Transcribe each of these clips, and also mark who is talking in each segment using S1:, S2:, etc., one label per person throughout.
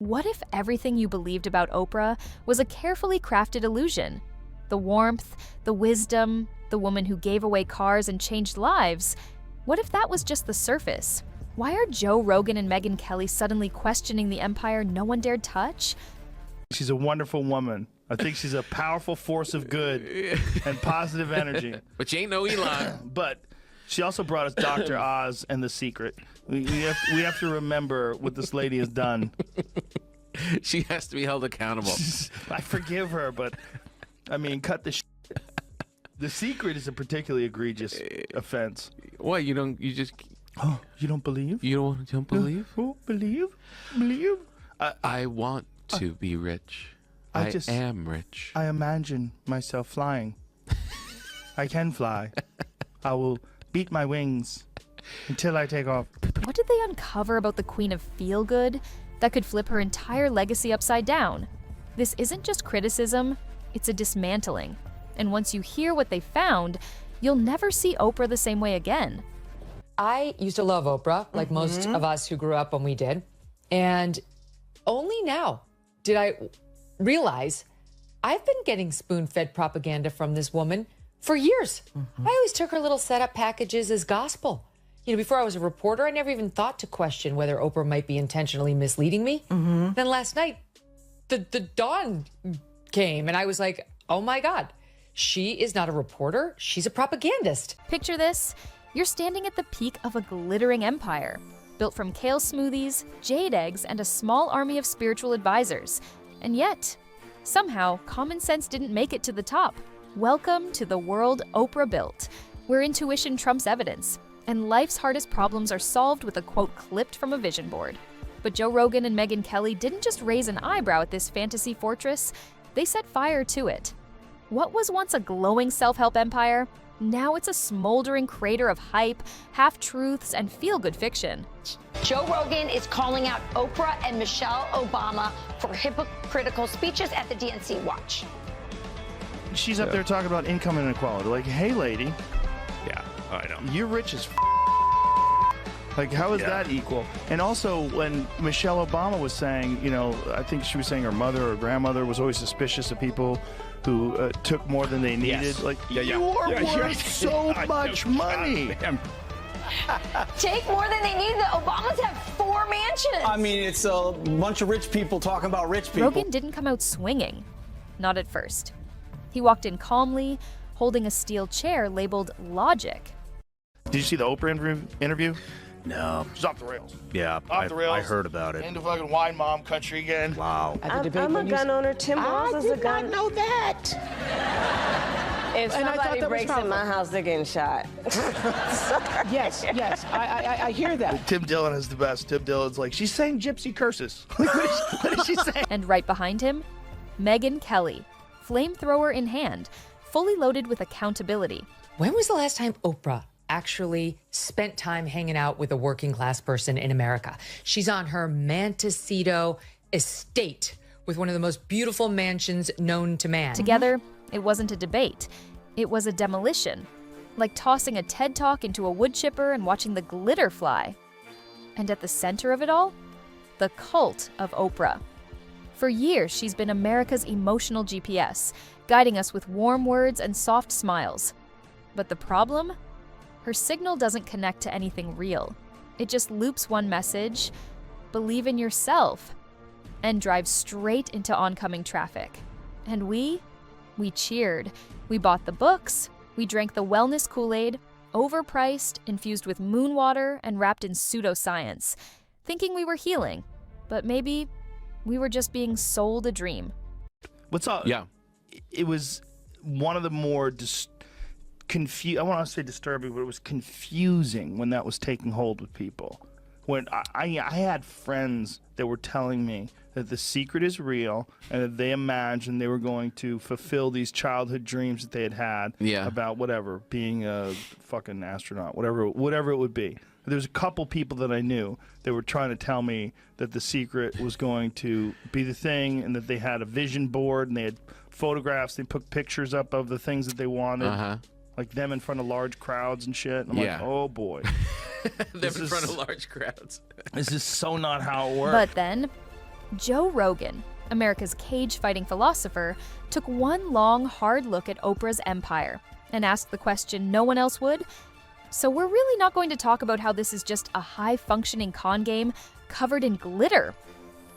S1: What if everything you believed about Oprah was a carefully crafted illusion? The warmth, the wisdom, the woman who gave away cars and changed lives. What if that was just the surface? Why are Joe Rogan and Megyn Kelly suddenly questioning the empire no one dared touch?
S2: She's a wonderful woman. I think she's a powerful force of good and positive energy.
S3: But you ain't no Elon.
S2: But she also brought us Dr. Oz and The Secret. We have to remember what this lady has done.
S3: She has to be held accountable.
S2: I forgive her, but I mean, cut the shit. The Secret is a particularly egregious offense.
S3: What, you just...
S2: Oh, you don't believe?
S3: You don't believe?
S2: Oh, believe? Believe?
S3: I want to be rich. I am rich.
S2: I imagine myself flying. I can fly. I will beat my wings until I take off.
S1: What did they uncover about the Queen of Feelgood that could flip her entire legacy upside down? This isn't just criticism, it's a dismantling. And once you hear what they found, you'll never see Oprah the same way again.
S4: I used to love Oprah, like most of us who grew up when we did. And only now did I realize I've been getting spoon-fed propaganda from this woman for years. I always took her little setup packages as gospel. You know, before I was a reporter, I never even thought to question whether Oprah might be intentionally misleading me. Then last night, the dawn came, and I was like, oh my God, she is not a reporter, she's a propagandist.
S1: Picture this. You're standing at the peak of a glittering empire, built from kale smoothies, jade eggs, and a small army of spiritual advisors. And yet, somehow, common sense didn't make it to the top. Welcome to the world Oprah built, where intuition trumps evidence, and life's hardest problems are solved with a quote clipped from a vision board. But Joe Rogan and Megyn Kelly didn't just raise an eyebrow at this fantasy fortress, they set fire to it. What was once a glowing self-help empire? Now it's a smoldering crater of hype, half-truths, and feel-good fiction.
S5: Joe Rogan is calling out Oprah and Michelle Obama for hypocritical speeches at the DNC. Watch.
S2: She's up there talking about income inequality. Like, hey, lady.
S3: Yeah, I know.
S2: You're rich as Like, how is that equal? And also, when Michelle Obama was saying, you know, I think she was saying her mother or grandmother was always suspicious of people who took more than they needed.
S3: Yes.
S2: Like, you are worth so much money.
S5: Take more than they need. The Obamas have 4 mansions.
S6: I mean, it's a bunch of rich people talking about rich people.
S1: Rogan didn't come out swinging. Not at first. He walked in calmly, holding a steel chair labeled Logic.
S2: Did you see the Oprah interview?
S7: No.
S2: She's off the rails.
S7: Yeah,
S2: Off the rails.
S7: I heard about it.
S2: Into fucking wine mom country again.
S7: Wow.
S8: I'm a gun owner. Tim Walz is a gun.
S9: I did not know that.
S8: If somebody breaks in my house, they're getting shot.
S9: Yes, I hear that.
S2: Tim Dillon is the best. Tim Dillon's like, she's saying gypsy curses. What is she saying?
S1: And right behind him, Megyn Kelly, flamethrower in hand, fully loaded with accountability.
S4: When was the last time Oprah actually spent time hanging out with a working class person in America? She's on her Montecito estate with one of the most beautiful mansions known to man.
S1: Together, it wasn't a debate. It was a demolition, like tossing a TED Talk into a wood chipper and watching the glitter fly. And at the center of it all, the cult of Oprah. For years, she's been America's emotional GPS, guiding us with warm words and soft smiles. But the problem? Her signal doesn't connect to anything real. It just loops one message, believe in yourself, and drives straight into oncoming traffic. And we cheered. We bought the books, we drank the wellness Kool-Aid, overpriced, infused with moon water, and wrapped in pseudoscience, thinking we were healing. But maybe we were just being sold a dream.
S2: What's up?
S3: Yeah.
S2: It was one of the more I want to say disturbing, but it was confusing when that was taking hold with people. When I had friends that were telling me that The Secret is real and that they imagined they were going to fulfill these childhood dreams that they had about whatever, being a fucking astronaut, whatever it would be. There's a couple people that I knew that were trying to tell me that The Secret was going to be the thing and that they had a vision board and they had photographs. They put pictures up of the things that they wanted. Like them in front of large crowds and shit. And I'm like, oh boy.
S3: Them in front of large crowds.
S2: This is so not how it works.
S1: But then, Joe Rogan, America's cage-fighting philosopher, took one long, hard look at Oprah's empire and asked the question no one else would. So we're really not going to talk about how this is just a high-functioning con game covered in glitter.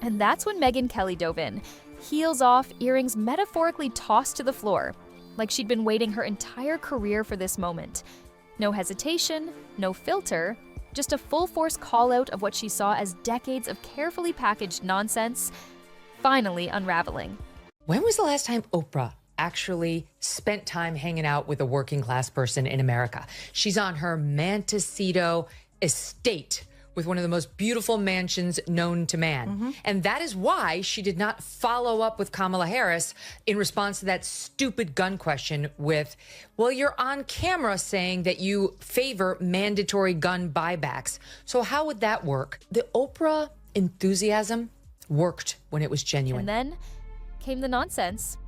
S1: And that's when Megyn Kelly dove in, heels off, earrings metaphorically tossed to the floor, like she'd been waiting her entire career for this moment. No hesitation, no filter, just a full-force call-out of what she saw as decades of carefully packaged nonsense, finally unraveling.
S4: When was the last time Oprah actually spent time hanging out with a working class person in America? She's on her Montecito estate with one of the most beautiful mansions known to man. And that is why she did not follow up with Kamala Harris in response to that stupid gun question with, well, you're on camera saying that you favor mandatory gun buybacks. So how would that work? The Oprah enthusiasm worked when it was genuine.
S1: And then came the nonsense.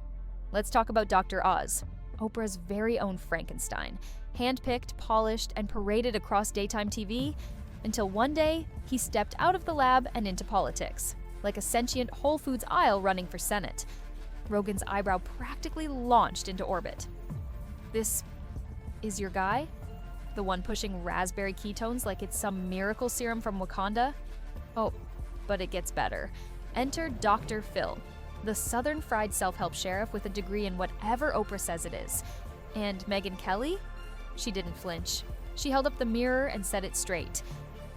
S1: Let's talk about Dr. Oz, Oprah's very own Frankenstein, handpicked, polished, and paraded across daytime TV until one day he stepped out of the lab and into politics, like a sentient Whole Foods aisle running for Senate. Rogan's eyebrow practically launched into orbit. This is your guy? The one pushing raspberry ketones like it's some miracle serum from Wakanda? Oh, but it gets better. Enter Dr. Phil, the Southern fried self-help sheriff with a degree in whatever Oprah says it is. And Megyn Kelly? She didn't flinch. She held up the mirror and set it straight.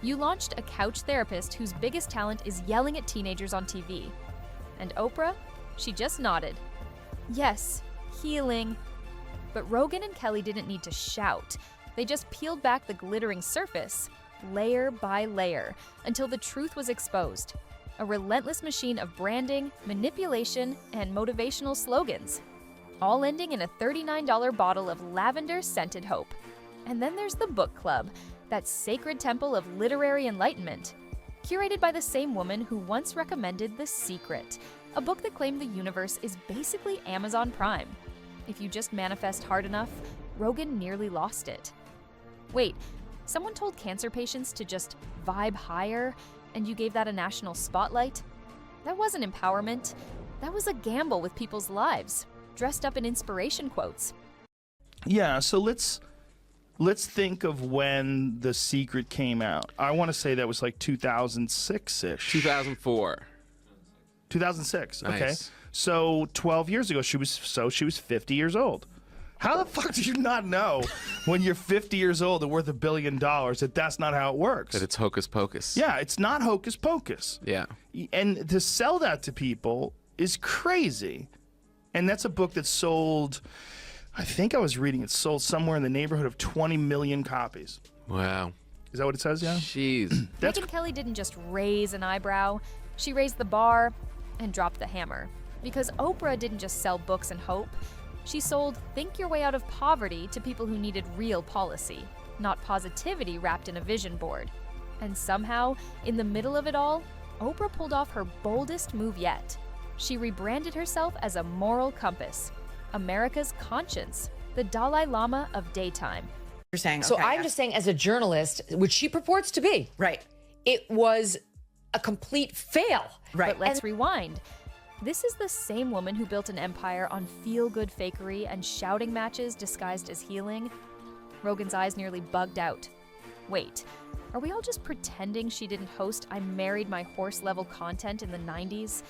S1: You launched a couch therapist whose biggest talent is yelling at teenagers on TV. And Oprah? She just nodded. Yes, healing. But Rogan and Kelly didn't need to shout. They just peeled back the glittering surface, layer by layer, until the truth was exposed. A relentless machine of branding, manipulation, and motivational slogans, all ending in a $39 bottle of lavender-scented hope. And then there's the book club, that sacred temple of literary enlightenment, curated by the same woman who once recommended The Secret, a book that claimed the universe is basically Amazon Prime. If you just manifest hard enough, Rogan nearly lost it. Wait, someone told cancer patients to just vibe higher, and you gave that a national spotlight? That wasn't empowerment. That was a gamble with people's lives, dressed up in inspiration quotes.
S2: Yeah, so let's think of when The Secret came out. I want to say that was like 2006-ish.
S3: 2004.
S2: 2006.
S3: Nice.
S2: Okay. So 12 years ago, she was 50 years old. How the fuck do you not know when you're 50 years old and worth $1 billion that that's not how it works?
S3: That it's hocus pocus.
S2: Yeah, it's not hocus pocus.
S3: Yeah.
S2: And to sell that to people is crazy. And that's a book that sold, I think I was reading it sold somewhere in the neighborhood of 20 million copies.
S3: Wow.
S2: Is that what it says, yeah?
S3: Jeez.
S1: Megyn Kelly didn't just raise an eyebrow. She raised the bar and dropped the hammer. Because Oprah didn't just sell books and hope. She sold Think Your Way Out of Poverty to people who needed real policy, not positivity wrapped in a vision board. And somehow, in the middle of it all, Oprah pulled off her boldest move yet. She rebranded herself as a moral compass, America's conscience, the Dalai Lama of daytime.
S7: You're saying,
S4: so
S7: okay,
S4: I'm just saying, as a journalist, which she purports to be,
S7: right,
S4: it was a complete fail.
S7: Right.
S1: But let's rewind. This is the same woman who built an empire on feel-good fakery and shouting matches disguised as healing. Rogan's eyes nearly bugged out. Wait, are we all just pretending she didn't host I Married My Horse level content in the 90s?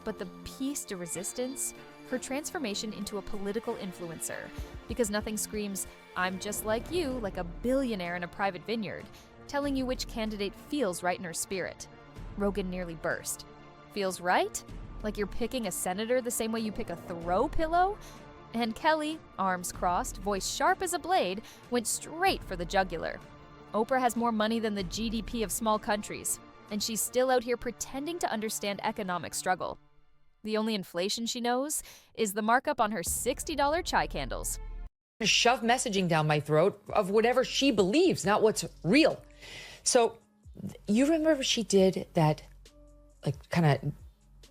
S1: But the piece de resistance? Her transformation into a political influencer. Because nothing screams, I'm just like you, like a billionaire in a private vineyard, telling you which candidate feels right in her spirit. Rogan nearly burst. Feels right? Like you're picking a senator the same way you pick a throw pillow? And Kelly, arms crossed, voice sharp as a blade, went straight for the jugular. Oprah has more money than the GDP of small countries, and she's still out here pretending to understand economic struggle. The only inflation she knows is the markup on her $60 chai candles.
S4: Shove messaging down my throat of whatever she believes, not what's real. So you remember she did that kind of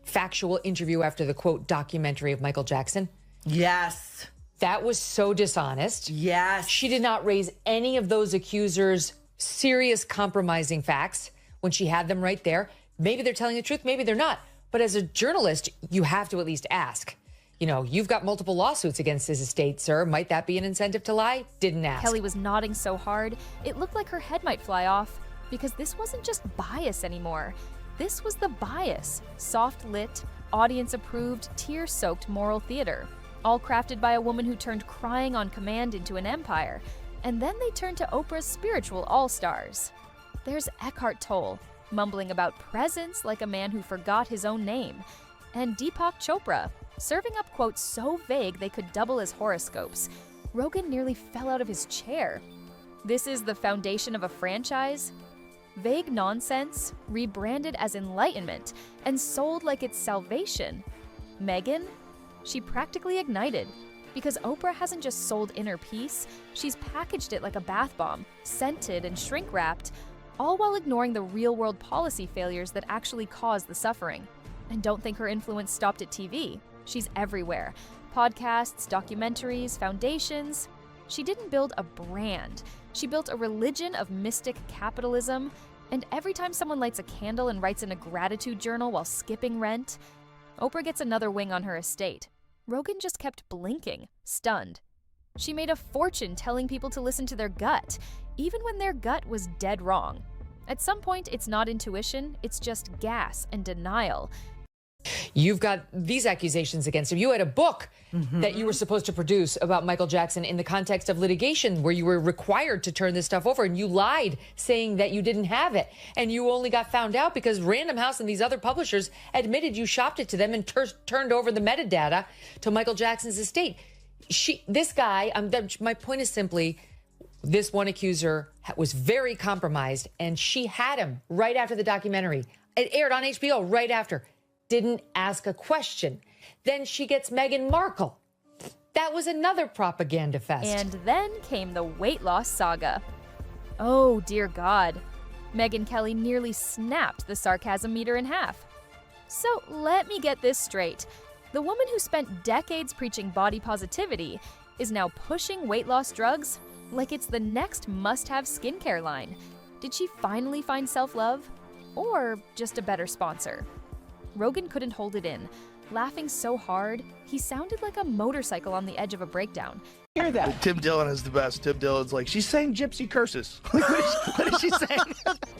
S4: factual interview after the quote documentary of Michael Jackson?
S7: Yes.
S4: That was so dishonest.
S7: Yes.
S4: She did not raise any of those accusers' serious compromising facts when she had them right there. Maybe they're telling the truth, maybe they're not. But as a journalist, you have to at least ask. You know, you've got multiple lawsuits against his estate, sir. Might that be an incentive to lie? Didn't ask.
S1: Kelly was nodding so hard, it looked like her head might fly off. Because this wasn't just bias anymore. This was the bias. Soft-lit, audience-approved, tear-soaked moral theater. All crafted by a woman who turned crying on command into an empire. And then they turned to Oprah's spiritual all-stars. There's Eckhart Tolle, mumbling about presence like a man who forgot his own name. And Deepak Chopra, serving up quotes so vague they could double as horoscopes. Rogan nearly fell out of his chair. This is the foundation of a franchise? Vague nonsense, rebranded as enlightenment, and sold like it's salvation. Megyn? She practically ignited. Because Oprah hasn't just sold inner peace, she's packaged it like a bath bomb, scented and shrink-wrapped, all while ignoring the real-world policy failures that actually caused the suffering. And don't think her influence stopped at TV. She's everywhere. Podcasts, documentaries, foundations. She didn't build a brand. She built a religion of mystic capitalism, and every time someone lights a candle and writes in a gratitude journal while skipping rent, Oprah gets another wing on her estate. Rogan just kept blinking, stunned. She made a fortune telling people to listen to their gut, even when their gut was dead wrong. At some point, it's not intuition, it's just gas and denial.
S4: You've got these accusations against him. You had a book that you were supposed to produce about Michael Jackson in the context of litigation where you were required to turn this stuff over, and you lied saying that you didn't have it. And you only got found out because Random House and these other publishers admitted you shopped it to them and turned over the metadata to Michael Jackson's estate. This guy, my point is simply, this one accuser was very compromised, and she had him right after the documentary. It aired on HBO right after. Didn't ask a question. Then she gets Meghan Markle. That was another propaganda fest.
S1: And then came the weight loss saga. Oh, dear God. Megynkelly nearly snapped the sarcasm meter in half. So let me get this straight. The woman who spent decades preaching body positivity is now pushing weight loss drugs like it's the next must-have skincare line. Did she finally find self-love? Or just a better sponsor? Rogan couldn't hold it in. Laughing so hard, he sounded like a motorcycle on the edge of a breakdown.
S9: Hear that?
S2: Tim Dillon is the best. Tim Dillon's like, she's saying gypsy curses. What is she saying?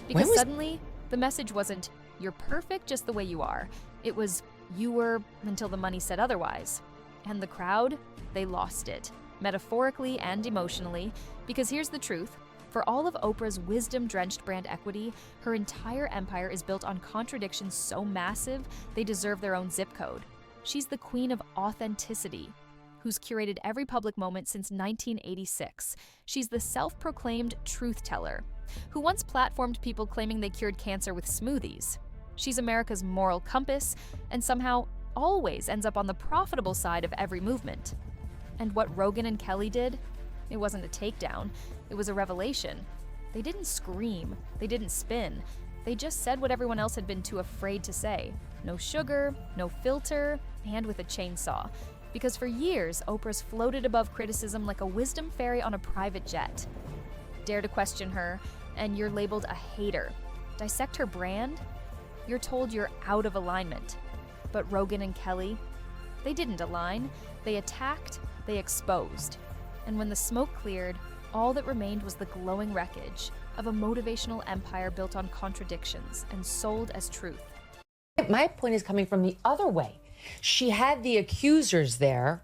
S1: Because suddenly, the message wasn't, you're perfect just the way you are. It was, you were until the money said otherwise. And the crowd, they lost it, metaphorically and emotionally. Because here's the truth. For all of Oprah's wisdom-drenched brand equity, her entire empire is built on contradictions so massive, they deserve their own zip code. She's the queen of authenticity, who's curated every public moment since 1986. She's the self-proclaimed truth teller, who once platformed people claiming they cured cancer with smoothies. She's America's moral compass, and somehow always ends up on the profitable side of every movement. And what Rogan and Kelly did? It wasn't a takedown. It was a revelation. They didn't scream. They didn't spin. They just said what everyone else had been too afraid to say. No sugar, no filter, and with a chainsaw. Because for years, Oprah's floated above criticism like a wisdom fairy on a private jet. Dare to question her, and you're labeled a hater. Dissect her brand? You're told you're out of alignment. But Rogan and Kelly, they didn't align. They attacked, they exposed. And when the smoke cleared, all that remained was the glowing wreckage of a motivational empire built on contradictions and sold as truth.
S4: My point is coming from the other way. She had the accusers there,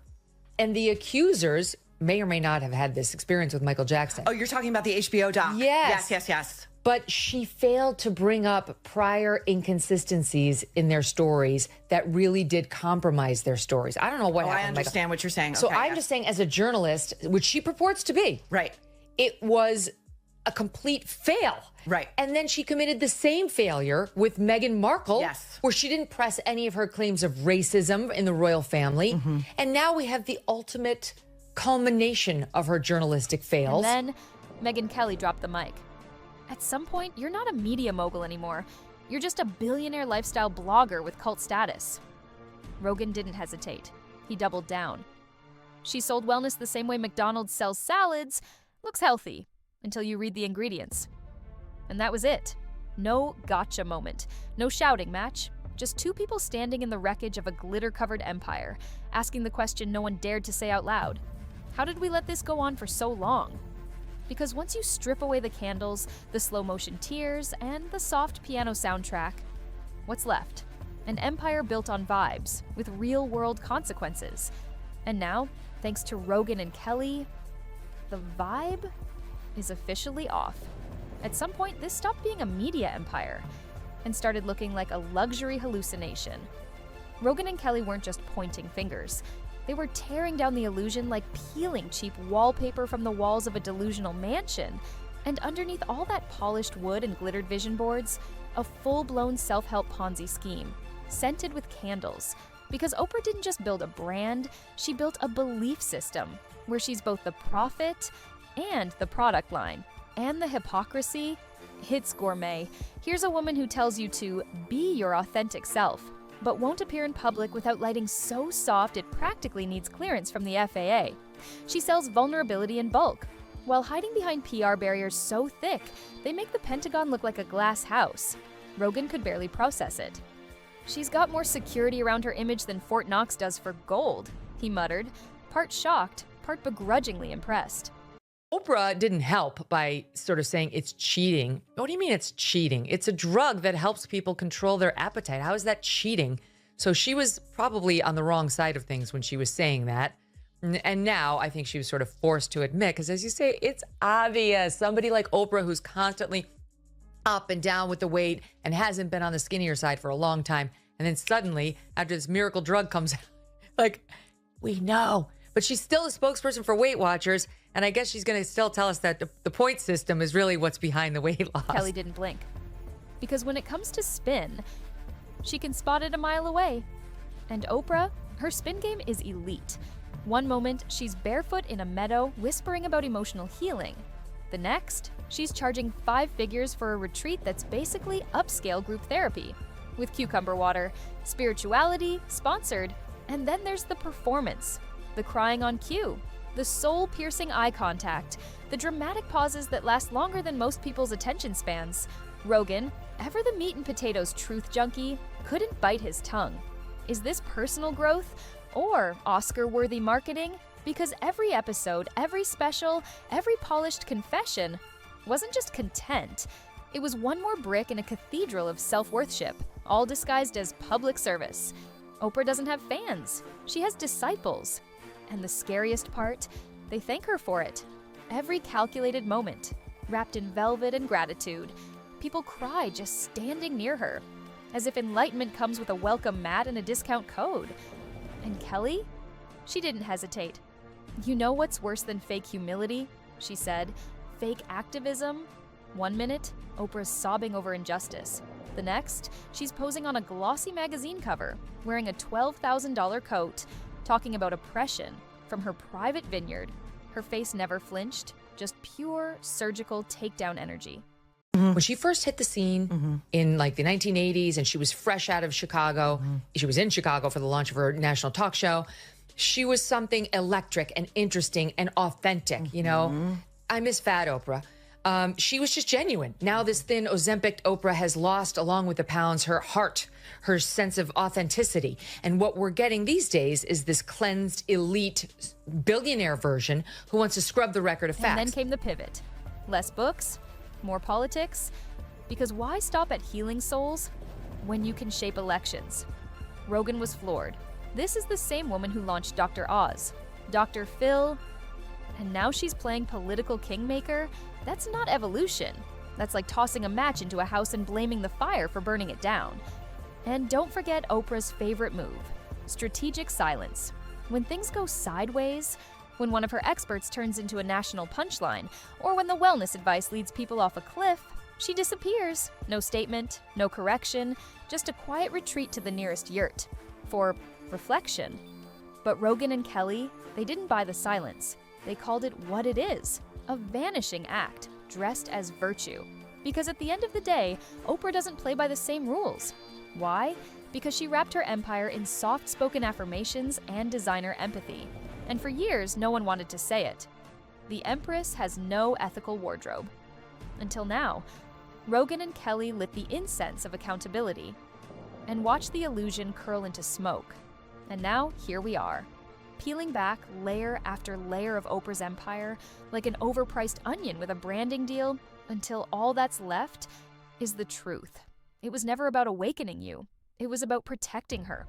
S4: and the accusers may or may not have had this experience with Michael Jackson.
S7: Oh, you're talking about the HBO doc? Yes.
S4: But she failed to bring up prior inconsistencies in their stories that really did compromise their stories. I don't know what happened.
S7: I understand what you're saying.
S4: So
S7: okay,
S4: I'm just saying, as a journalist, which she purports to be,
S7: right,
S4: it was a complete fail.
S7: Right.
S4: And then she committed the same failure with Meghan Markle,
S7: yes,
S4: where she didn't press any of her claims of racism in the royal family. Mm-hmm. And now we have the ultimate culmination of her journalistic fails.
S1: And then Megynkelly dropped the mic. At some point, you're not a media mogul anymore. You're just a billionaire lifestyle blogger with cult status. Rogan didn't hesitate. He doubled down. She sold wellness the same way McDonald's sells salads. Looks healthy, until you read the ingredients. And that was it. No gotcha moment. No shouting match. Just Just two people standing in the wreckage of a glitter-covered empire, asking the question no one dared to say out loud. How did we let this go on for so long? Because once you strip away the candles, the slow-motion tears, and the soft piano soundtrack, what's left? An empire built on vibes, with real-world consequences. And now, thanks to Rogan and Kelly, the vibe is officially off. At some point, this stopped being a media empire and started looking like a luxury hallucination. Rogan and Kelly weren't just pointing fingers. They were tearing down the illusion like peeling cheap wallpaper from the walls of a delusional mansion. And underneath all that polished wood and glittered vision boards, a full-blown self-help Ponzi scheme, scented with candles. Because Oprah didn't just build a brand, she built a belief system where she's both the prophet and the product line. And the hypocrisy? It's gourmet. Here's a woman who tells you to be your authentic self, but won't appear in public without lighting so soft it practically needs clearance from the FAA. She sells vulnerability in bulk, while hiding behind PR barriers so thick they make the Pentagon look like a glass house. Rogan could barely process it. She's got more security around her image than Fort Knox does for gold, he muttered, part shocked, part begrudgingly impressed.
S4: Oprah didn't help by sort of saying it's cheating. What do you mean it's cheating? It's a drug that helps people control their appetite. How is that cheating? So she was probably on the wrong side of things when she was saying that. And now I think she was sort of forced to admit, because as you say, it's obvious. Somebody like Oprah, who's constantly up and down with the weight and hasn't been on the skinnier side for a long time. And then suddenly, after this miracle drug comes out, like, we know. But she's still a spokesperson for Weight Watchers. And I guess she's going to still tell us that the point system is really what's behind the weight loss.
S1: Kelly didn't blink. Because when it comes to spin, she can spot it a mile away. And Oprah, her spin game is elite. One moment, she's barefoot in a meadow whispering about emotional healing. The next, she's charging 5 figures for a retreat that's basically upscale group therapy. With cucumber water, spirituality, sponsored, and then there's the performance. The crying on cue. The soul-piercing eye contact, the dramatic pauses that last longer than most people's attention spans. Rogan, ever the meat and potatoes truth junkie, couldn't bite his tongue. Is this personal growth or Oscar-worthy marketing? Because every episode, every special, every polished confession wasn't just content. It was one more brick in a cathedral of self-worthship, all disguised as public service. Oprah doesn't have fans. She has disciples. And the scariest part, they thank her for it. Every calculated moment, wrapped in velvet and gratitude. People cry just standing near her, as if enlightenment comes with a welcome mat and a discount code. And Kelly? She didn't hesitate. You know what's worse than fake humility? She said. Fake activism? One minute, Oprah's sobbing over injustice. The next, she's posing on a glossy magazine cover, wearing a $12,000 coat, talking about oppression from her private vineyard. Her face never flinched, just pure surgical takedown energy.
S4: When she first hit the scene in like the 1980s and she was fresh out of Chicago, she was in Chicago for the launch of her national talk show. She was something electric and interesting and authentic, you know? I miss fat Oprah. She was just genuine. Now this thin Ozempic Oprah has lost, along with the pounds, her heart, her sense of authenticity. And what we're getting these days is this cleansed, elite, billionaire version who wants to scrub the record of facts.
S1: And then came the pivot. Less books, more politics. Because why stop at healing souls when you can shape elections? Rogan was floored. This is the same woman who launched Dr. Oz, Dr. Phil, and now she's playing political kingmaker? That's not evolution. That's like tossing a match into a house and blaming the fire for burning it down. And don't forget Oprah's favorite move, strategic silence. When things go sideways, when one of her experts turns into a national punchline, or when the wellness advice leads people off a cliff, she disappears. No statement, no correction, just a quiet retreat to the nearest yurt. For reflection. But Rogan and Kelly, they didn't buy the silence. They called it what it is, a vanishing act dressed as virtue. Because at the end of the day, Oprah doesn't play by the same rules. Why? Because she wrapped her empire in soft-spoken affirmations and designer empathy. And for years, no one wanted to say it. The Empress has no ethical wardrobe. Until now, Rogan and Kelly lit the incense of accountability. and watched the illusion curl into smoke. And now, here we are, peeling back layer after layer of Oprah's empire like an overpriced onion with a branding deal until all that's left is the truth. It was never about awakening you. It was about protecting her,